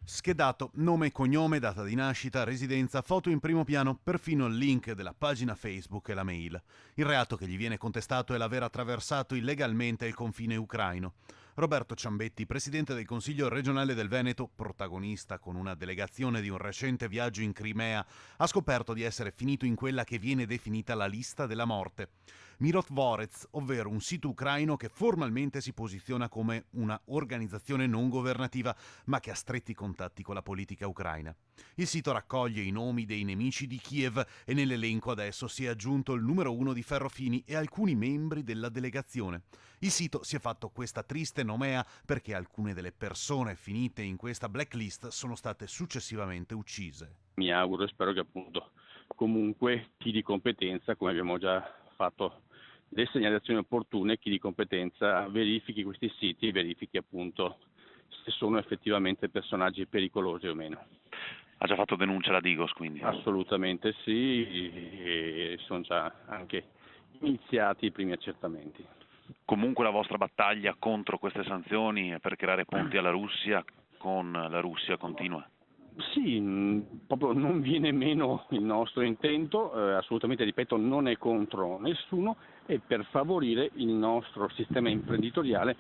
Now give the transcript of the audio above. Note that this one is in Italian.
Schedato, nome e cognome, data di nascita, residenza, foto in primo piano, perfino il link della pagina Facebook e la mail. Il reato che gli viene contestato è l'aver attraversato illegalmente il confine ucraino. Roberto Ciambetti, presidente del Consiglio regionale del Veneto, protagonista con una delegazione di un recente viaggio in Crimea, ha scoperto di essere finito in quella che viene definita la lista della morte. Mirotvorets, ovvero un sito ucraino che formalmente si posiziona come una organizzazione non governativa, ma che ha stretti contatti con la politica ucraina. Il sito raccoglie i nomi dei nemici di Kiev e nell'elenco adesso si è aggiunto il numero 1 di Ferrofini e alcuni membri della delegazione. Il sito si è fatto questa triste nomea perché alcune delle persone finite in questa blacklist sono state successivamente uccise. Mi auguro e spero che appunto comunque chi di competenza, come abbiamo già fatto le segnalazioni opportune, chi di competenza verifichi questi siti, verifichi appunto se sono effettivamente personaggi pericolosi o meno. Ha già fatto denuncia alla Digos, quindi? Assolutamente sì, e sono già anche iniziati i primi accertamenti. Comunque la vostra battaglia contro queste sanzioni per creare ponti alla Russia con la Russia continua? Sì, proprio non viene meno il nostro intento, assolutamente, ripeto, non è contro nessuno, è per favorire il nostro sistema imprenditoriale